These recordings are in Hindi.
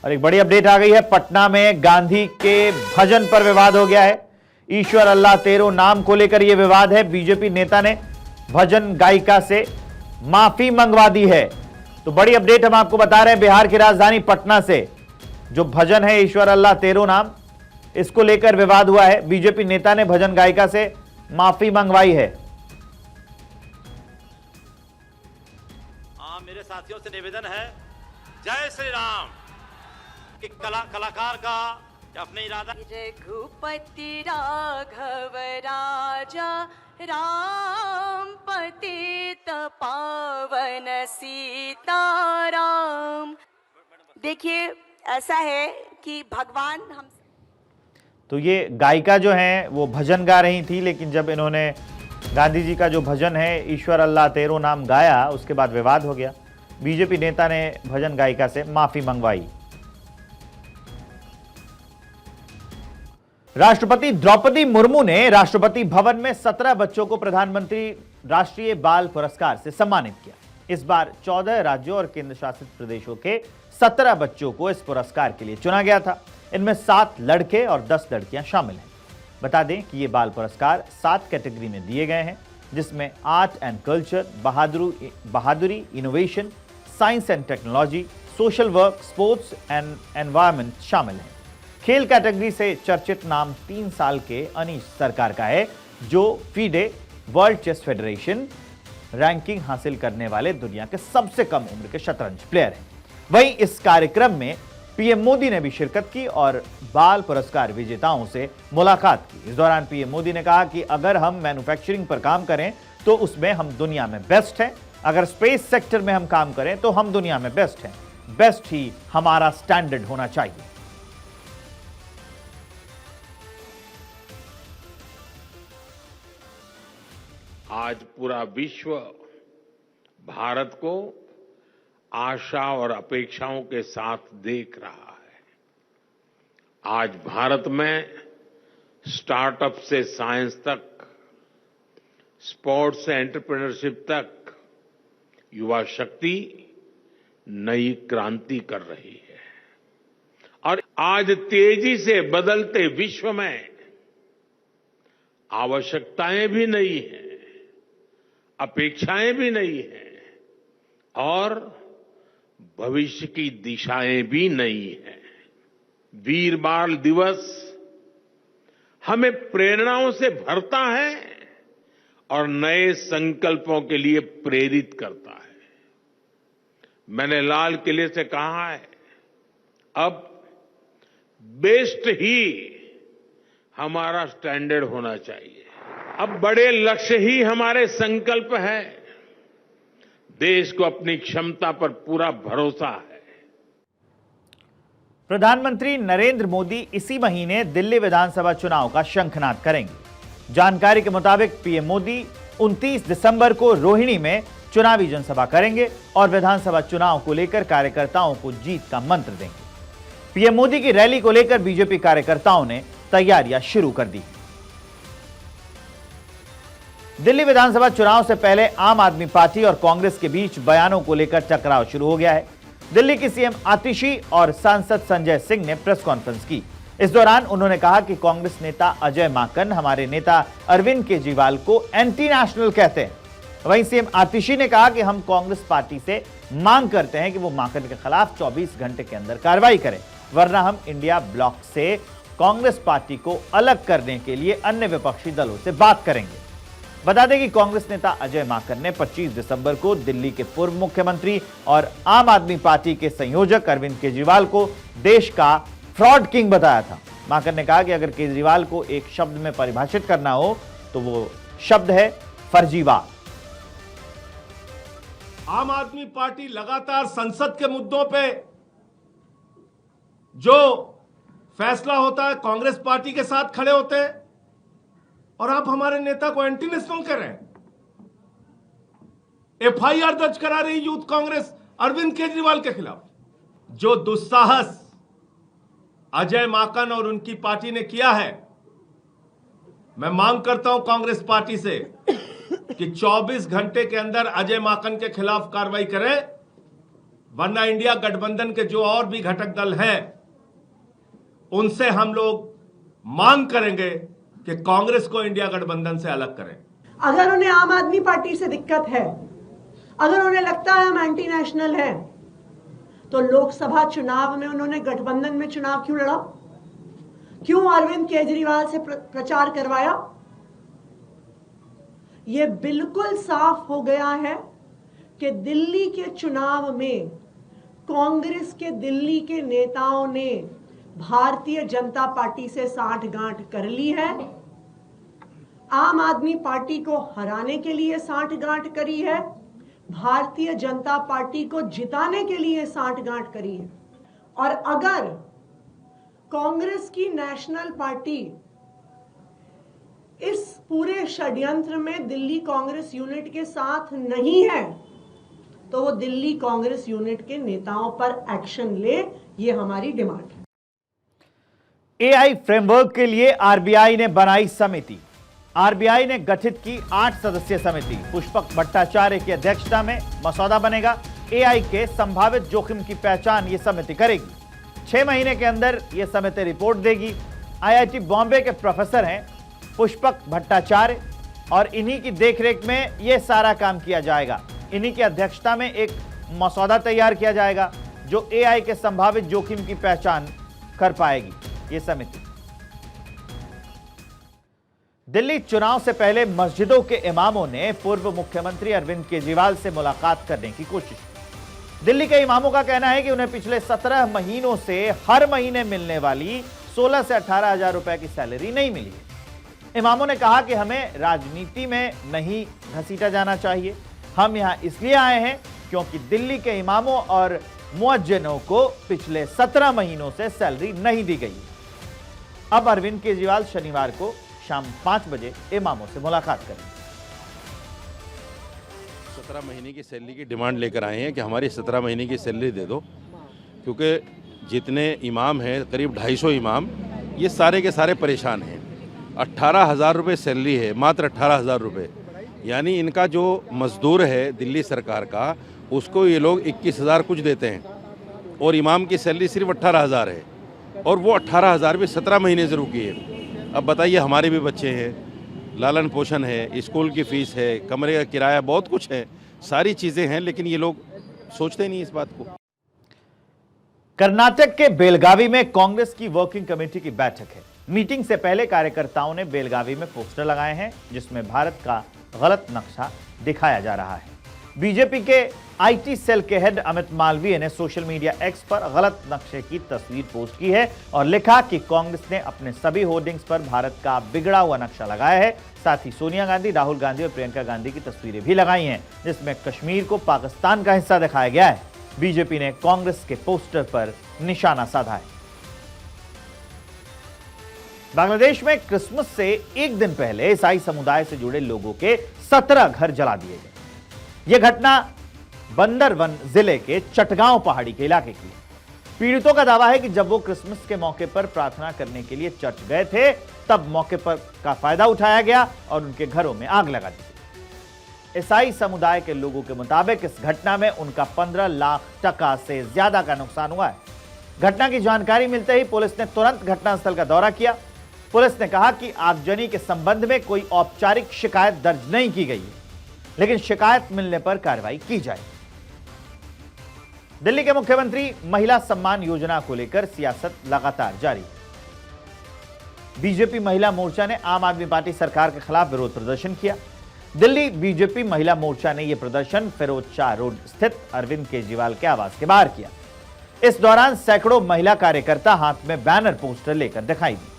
और एक बड़ी अपडेट आ गई है। पटना में गांधी के भजन पर विवाद हो गया है। ईश्वर अल्लाह तेरो नाम को लेकर यह विवाद है। बीजेपी नेता ने भजन गायिका से माफी मंगवा दी है। तो बड़ी अपडेट हम आपको बता रहे हैं, बिहार की राजधानी पटना से जो भजन है ईश्वर अल्लाह तेरो नाम, इसको लेकर विवाद हुआ है। बीजेपी नेता ने भजन गायिका से माफी मंगवाई है। मेरे साथियों से निवेदन है, जय श्री राम। कलाकार का अपने इरादा। रघुपति राघव राजा राम पतित पावन सीताराम। देखिए ऐसा है कि भगवान हम, तो ये गायिका जो है वो भजन गा रही थी, लेकिन जब इन्होंने गांधी जी का जो भजन है ईश्वर अल्लाह तेरो नाम गाया, उसके बाद विवाद हो गया। बीजेपी नेता ने भजन गायिका से माफी मंगवाई। राष्ट्रपति द्रौपदी मुर्मू ने राष्ट्रपति भवन में 17 बच्चों को प्रधानमंत्री राष्ट्रीय बाल पुरस्कार से सम्मानित किया। इस बार 14 राज्यों और केंद्र शासित प्रदेशों के 17 बच्चों को इस पुरस्कार के लिए चुना गया था। इनमें 7 लड़के और 10 लड़कियां शामिल हैं। बता दें कि ये बाल पुरस्कार 7 कैटेगरी में दिए गए हैं, जिसमें आर्ट एंड कल्चर, बहादुरी, innovation, science and technology, social work, sports and environment शामिल हैं। खेल कैटेगरी से चर्चित नाम 3 साल के अनीश सरकार का है, जो FIDE world chess federation ranking हासिल करने वाले दुनिया के सबसे कम उम्र के शतरंज प्लेयर हैं। वहीं इस कार्यक्रम में पीएम मोदी ने भी शिरकत की और बाल पुरस्कार विजेताओं से मुलाकात की। इस दौरान पीएम मोदी ने कहा कि अगर हम मैन्युफैक्चरिंग पर काम करें तो उसमें हम दुनिया में बेस्ट हैं, अगर स्पेस सेक्टर में हम काम करें तो हम दुनिया में बेस्ट हैं। बेस्ट ही हमारा स्टैंडर्ड होना चाहिए। आज पूरा विश्व भारत को आशा और अपेक्षाओं के साथ देख रहा है। आज भारत में स्टार्टअप से साइंस तक, स्पोर्ट्स से एंटरप्रेन्योरशिप तक युवा शक्ति नई क्रांति कर रही है। और आज तेजी से बदलते विश्व में आवश्यकताएं भी नई हैं, अपेक्षाएं भी नई हैं और भविष्य की दिशाएं भी नई हैं। वीर बाल दिवस हमें प्रेरणाओं से भरता है और नए संकल्पों के लिए प्रेरित करता है। मैंने लाल किले से कहा है, अब बेस्ट ही हमारा स्टैंडर्ड होना चाहिए। अब बड़े लक्ष्य ही हमारे संकल्प है। देश को अपनी क्षमता पर पूरा भरोसा है। प्रधानमंत्री नरेंद्र मोदी इसी महीने दिल्ली विधानसभा चुनाव का शंखनाद करेंगे। जानकारी के मुताबिक पीएम मोदी 29 दिसंबर को रोहिणी में चुनावी जनसभा करेंगे और विधानसभा चुनाव को लेकर कार्यकर्ताओं को जीत का मंत्र देंगे। पीएम मोदी की रैली को लेकर बीजेपी कार्यकर्ताओं ने तैयारियां शुरू कर दी। दिल्ली विधानसभा चुनाव से पहले आम आदमी पार्टी और कांग्रेस के बीच बयानों को लेकर टकराव शुरू हो गया है। दिल्ली की सीएम आतिशी और सांसद संजय सिंह ने प्रेस कॉन्फ्रेंस की। इस दौरान उन्होंने कहा कि कांग्रेस नेता अजय माकन हमारे नेता अरविंद केजरीवाल को एंटी नेशनल कहते हैं। वहीं सीएम आतिशी ने कहा कि हम कांग्रेस पार्टी से मांग करते हैं कि वो माकन के खिलाफ 24 घंटे के अंदर कार्रवाई करें, वरना हम इंडिया ब्लॉक से कांग्रेस पार्टी को अलग करने के लिए अन्य विपक्षी दलों से बात करेंगे। बता दें कि कांग्रेस नेता अजय माकन ने 25 दिसंबर को दिल्ली के पूर्व मुख्यमंत्री और आम आदमी पार्टी के संयोजक अरविंद केजरीवाल को देश का फ्रॉड किंग बताया था। माकन ने कहा कि अगर केजरीवाल को एक शब्द में परिभाषित करना हो तो वो शब्द है फर्जीवाड़ा। आम आदमी पार्टी लगातार संसद के मुद्दों पे जो फैसला होता है कांग्रेस पार्टी के साथ खड़े होते हैं और आप हमारे नेता को एंटी नेशनल कर रहे हैं। एफआईआर दर्ज करा रही यूथ कांग्रेस अरविंद केजरीवाल के खिलाफ। जो दुस्साहस अजय माकन और उनकी पार्टी ने किया है, मैं मांग करता हूं कांग्रेस पार्टी से कि 24 घंटे के अंदर अजय माकन के खिलाफ कार्रवाई करें, वरना इंडिया गठबंधन के जो और भी घटक दल हैं उनसे हम लोग मांग करेंगे कि कांग्रेस को इंडिया गठबंधन से अलग करें। अगर उन्हें आम आदमी पार्टी से दिक्कत है, अगर उन्हें लगता है हम एंटी नेशनल हैं, तो लोकसभा चुनाव में उन्होंने गठबंधन में चुनाव क्यों लड़ा? क्यों अरविंद केजरीवाल से प्रचार करवाया? यह बिल्कुल साफ हो गया है कि दिल्ली के चुनाव में कांग्रेस के दिल्ली के नेताओं ने भारतीय जनता पार्टी से साठगांठ कर ली है। आम आदमी पार्टी को हराने के लिए साठगांठ करी है, भारतीय जनता पार्टी को जिताने के लिए साठगांठ करी है। और अगर कांग्रेस की नेशनल पार्टी इस पूरे षड्यंत्र में दिल्ली कांग्रेस यूनिट के साथ नहीं है तो वो दिल्ली कांग्रेस यूनिट के नेताओं पर एक्शन ले, ये हमारी डिमांड है। एआई फ्रेमवर्क के लिए आरबीआई ने बनाई समिति। आरबीआई ने गठित की 8 सदस्यीय समिति। पुष्पक भट्टाचार्य की अध्यक्षता में मसौदा बनेगा। एआई के संभावित जोखिम की पहचान ये समिति करेगी। 6 महीने के अंदर यह समिति रिपोर्ट देगी। आईआईटी बॉम्बे के प्रोफेसर हैं पुष्पक भट्टाचार्य और इन्हीं की देखरेख में यह सारा काम किया जाएगा। इन्हीं की अध्यक्षता में एक मसौदा तैयार किया जाएगा जो एआई के संभावित जोखिम की पहचान कर पाएगी ये समिति। दिल्ली चुनाव से पहले मस्जिदों के इमामों ने पूर्व मुख्यमंत्री अरविंद केजरीवाल से मुलाकात करने की कोशिश की। दिल्ली के इमामों का कहना है कि उन्हें पिछले 17 महीनों से हर महीने मिलने वाली 16 से 18 हजार रुपए की सैलरी नहीं मिली है। इमामों ने कहा कि हमें राजनीति में नहीं घसीटा जाना चाहिए। हम यहां इसलिए आए हैं क्योंकि दिल्ली के इमामों और मुअज्जिनों को पिछले 17 महीनों से सैलरी नहीं दी गई। अब अरविंद केजरीवाल शनिवार को शाम 5 बजे इमामों से मुलाकात करेंगे। 17 महीने की सैलरी की डिमांड लेकर आए हैं कि हमारी 17 महीने की सैलरी दे दो, क्योंकि जितने इमाम हैं करीब 250 इमाम, ये सारे के सारे परेशान हैं। 18,000 रुपये सैलरी है, मात्र 18,000 रुपये। यानी इनका जो मजदूर है दिल्ली सरकार का, उसको ये लोग 21,000 कुछ देते हैं और इमाम की सैलरी सिर्फ 18,000 है, और वो 18,000 भी 17 महीने से रुकी है। अब बताइए, हमारे भी बच्चे हैं, लालन पोषण है, स्कूल की फीस है, कमरे का किराया, बहुत कुछ है, सारी चीज़ें हैं, लेकिन ये लोग सोचते नहीं इस बात को। कर्नाटक के बेलगावी में कांग्रेस की वर्किंग कमेटी की बैठक है। मीटिंग से पहले कार्यकर्ताओं ने बेलगावी में पोस्टर लगाए हैं जिसमें भारत का गलत नक्शा दिखाया जा रहा है। बीजेपी के आईटी सेल के हेड अमित मालवीय ने सोशल मीडिया एक्स पर गलत नक्शे की तस्वीर पोस्ट की है और लिखा कि कांग्रेस ने अपने सभी होर्डिंग्स पर भारत का बिगड़ा हुआ नक्शा लगाया है। साथ ही सोनिया गांधी, राहुल गांधी और प्रियंका गांधी की तस्वीरें भी लगाई हैं जिसमें कश्मीर को पाकिस्तान का हिस्सा दिखाया गया है। बीजेपी ने कांग्रेस के पोस्टर पर निशाना साधा है। बांग्लादेश में क्रिसमस से एक दिन पहले ईसाई समुदाय से जुड़े लोगों के 17 घर जला दिए गए। यह घटना बंदरवन जिले के चटगांव पहाड़ी के इलाके की। पीड़ितों का दावा है कि जब वो क्रिसमस के मौके पर प्रार्थना करने के लिए चर्च गए थे तब मौके पर का फायदा उठाया गया और उनके घरों में आग लगा दी गई। ईसाई समुदाय के लोगों के मुताबिक इस घटना में उनका 15 लाख टका से ज्यादा का नुकसान हुआ है। घटना की जानकारी मिलते ही पुलिस ने तुरंत घटनास्थल का दौरा किया। पुलिस ने कहा कि आगजनी के संबंध में कोई औपचारिक शिकायत दर्ज नहीं की गई है, लेकिन शिकायत मिलने पर कार्रवाई की जाएगी। दिल्ली के मुख्यमंत्री महिला सम्मान योजना को लेकर सियासत लगातार जारी है। बीजेपी महिला मोर्चा ने आम आदमी पार्टी सरकार के खिलाफ विरोध प्रदर्शन किया। दिल्ली बीजेपी महिला मोर्चा ने यह प्रदर्शन फिरोज शाह रोड स्थित अरविंद केजरीवाल के आवास के बाहर किया। इस दौरान सैकड़ों महिला कार्यकर्ता हाथ में बैनर पोस्टर लेकर दिखाई दी।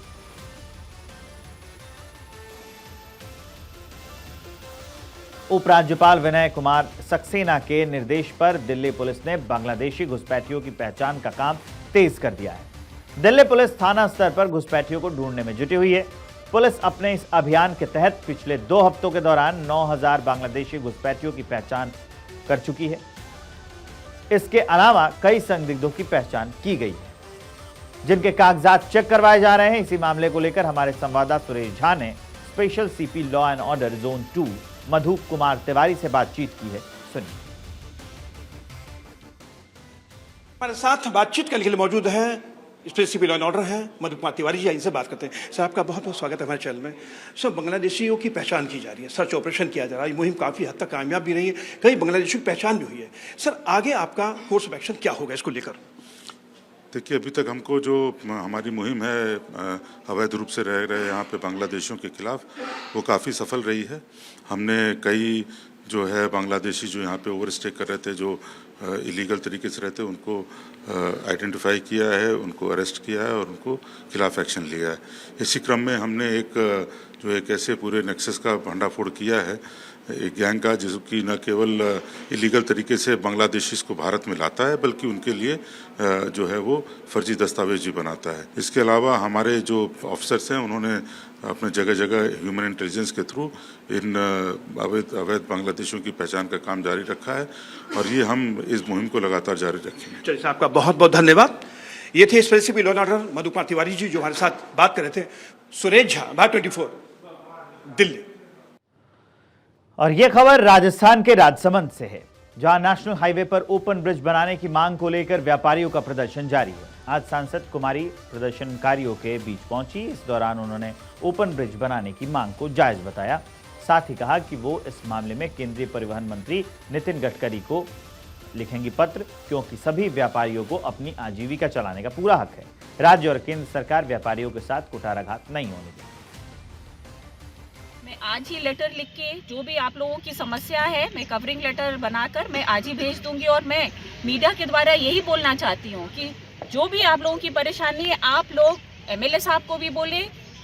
उपराज्यपाल विनय कुमार सक्सेना के निर्देश पर दिल्ली पुलिस ने बांग्लादेशी घुसपैठियों की पहचान का काम तेज कर दिया है। दिल्ली पुलिस थाना स्तर पर घुसपैठियों को ढूंढने में जुटी हुई है। पुलिस अपने इस अभियान के तहत पिछले 2 हफ्तों के दौरान 9,000 बांग्लादेशी घुसपैठियों की पहचान कर चुकी है। इसके अलावा कई संदिग्धों की पहचान की गई है जिनके कागजात चेक करवाए जा रहे हैं। इसी मामले को लेकर हमारे संवाददाता सुरेश झा ने special CP law and order zone 2 मधु कुमार तिवारी से बातचीत की है। सुनिए। हमारे साथ बातचीत करने के लिए मौजूद है special civil law and order है मधु कुमार तिवारी जी, इनसे बात करते हैं। सर, आपका बहुत बहुत स्वागत है हमारे चैनल में। सर, बांग्लादेशियों की पहचान की जा रही है, सर्च ऑपरेशन किया जा रहा है, ये मुहिम काफ़ी हद तक कामयाब भी रही है, कई बांग्लादेशियों की पहचान भी हुई है। सर, आगे आपका कोर्स ऑफ एक्शन क्या होगा इसको लेकर? देखिए, अभी तक हमको जो हमारी मुहिम है अवैध रूप से रह रहे यहाँ पे बांग्लादेशियों के खिलाफ, वो काफ़ी सफल रही है। हमने कई जो है बांग्लादेशी जो यहाँ पे ओवरस्टे कर रहे थे, जो इलीगल तरीके से रहते, उनको आइडेंटिफाई किया है, उनको अरेस्ट किया है और उनको खिलाफ एक्शन लिया है। इसी क्रम में हमने एक ऐसे पूरे नेक्सस का भंडाफोड़ किया है, एक गैंग का, जिसकी न केवल इलीगल तरीके से बांग्लादेशीज को भारत में लाता है, बल्कि उनके लिए जो है वो फर्जी दस्तावेज भी बनाता है। इसके अलावा हमारे जो ऑफिसर्स हैं, उन्होंने अपने जगह जगह ह्यूमन इंटेलिजेंस के थ्रू इन अवैध बांग्लादेशियों की पहचान का काम जारी रखा है और ये हम इस मुहिम को लगातार जारी रखेंगे। चलिए साहब, आपका बहुत बहुत धन्यवाद। ये थे special civil law and order Madhu Kumar Tiwari ji, जो हमारे साथ बात कर रहे थे। सुरेश झा, भारत 24, दिल्ली। और ये खबर राजस्थान के राजसमंद से है, जहां नेशनल हाईवे पर ओपन ब्रिज बनाने की मांग को लेकर व्यापारियों का प्रदर्शन जारी है। आज सांसद कुमारी प्रदर्शनकारियों के बीच पहुंची। इस दौरान उन्होंने ओपन ब्रिज बनाने की मांग को जायज बताया। साथ ही कहा कि वो इस मामले में केंद्रीय परिवहन मंत्री नितिन गडकरी को लिखेंगी पत्र, क्योंकि सभी व्यापारियों को अपनी आजीविका चलाने का पूरा हक है। राज्य और केंद्र सरकार व्यापारियों के साथ कुठाराघात नहीं होने देगी। मैं आज ही लेटर लिख के, जो भी आप लोगों की समस्या है, मैं कवरिंग लेटर बनाकर मैं आज ही भेज दूंगी। और मैं मीडिया के द्वारा यही बोलना चाहती हूँ कि जो भी आप लोगों की परेशानी है, आप लोग एमएलए साहब को भी बोले,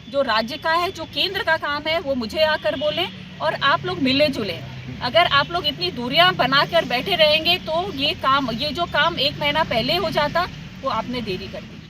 जो राज्य का है, जो केंद्र का काम है, वो मुझे आकर बोले और आप लोग मिले जुले। अगर आप लोग इतनी दूरियां बनाकर बैठे रहेंगे तो ये जो काम 1 महीना पहले हो जाता, वो आपने देरी कर दी।